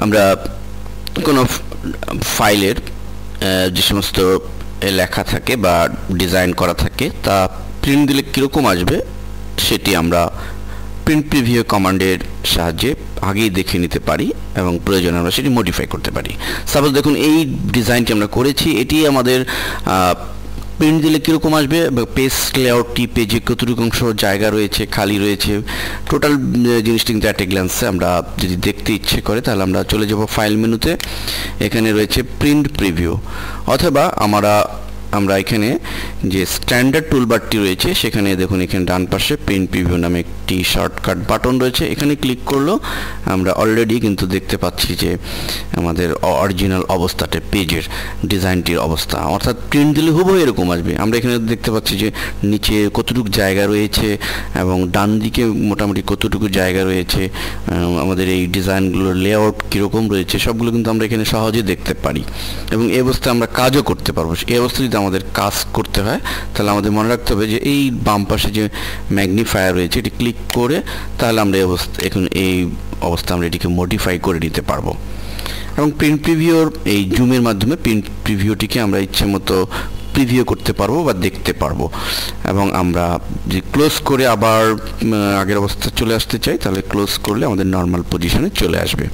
আমরা কোনো ফাইলের যে সমস্ত লেখা থাকে বা ডিজাইন করা থাকে তা প্রিন্ট দিলে কীরকম আসবে সেটি আমরা প্রিন্ট প্রিভিউ কমান্ডের সাহায্যে আগেই দেখে নিতে পারি এবং প্রয়োজনে আমরা সেটি মডিফাই করতে পারি। সাপোজ দেখুন এই ডিজাইনটি আমরা করেছি, এটি আমাদের প্রিন্ট দিলে কীরকম আসবে, পেজ লেআউটটি, পেজে কতটুকু অংশ জায়গা রয়েছে, খালি রয়েছে, টোটাল জিনিসটি কিন্তু অ্যাট এ গ্ল্যান্সে আমরা যদি দেখতে ইচ্ছে করে তাহলে আমরা চলে যাব ফাইল মেনুতে, এখানে রয়েছে প্রিন্ট প্রিভিউ, অথবা আমরা এখানে যে স্ট্যান্ডার্ড টুলবারটি রয়েছে সেখানে দেখুন এখানে ডান পাশে প্রিন্ট প্রিভিউ নামে একটি শর্টকাট বাটন রয়েছে, এখানে ক্লিক করলেও আমরা অলরেডি কিন্তু দেখতে পাচ্ছি যে আমাদের অরিজিনাল অবস্থাটা পেজের ডিজাইনটির অবস্থা, অর্থাৎ প্রিন্ট দিলে হুবহু এরকম আসবে। আমরা এখানে দেখতে পাচ্ছি যে নিচে কতটুকু জায়গা রয়েছে এবং ডান দিকে মোটামুটি কতটুকু জায়গা রয়েছে, আমাদের এই ডিজাইনগুলোর লেআউট কীরকম রয়েছে সবগুলো কিন্তু আমরা এখানে সহজে দেখতে পারি এবং এই অবস্থায় আমরা কাজও করতে পারবো। এই অবস্থায় যদি আমাদের কাজ করতে হয় তাহলে আমাদের মনে রাখতে হবে যে এই বাম পাশে যে ম্যাগনিফায়ার রয়েছে এটি ক্লিক করে তাহলে আমরা এই অবস্থা আমরা এটিকে মডিফাই করে নিতে পারবো এবং প্রিন্ট প্রিভিউর এই জুমের মাধ্যমে প্রিন্ট প্রিভিউটিকে আমরা ইচ্ছে মতো প্রিভিউ করতে পারবো বা দেখতে পারবো এবং আমরা যে ক্লোজ করে আবার আগের অবস্থা চলে আসতে চাই তাহলে ক্লোজ করলে আমাদের নর্মাল পজিশনে চলে আসবে।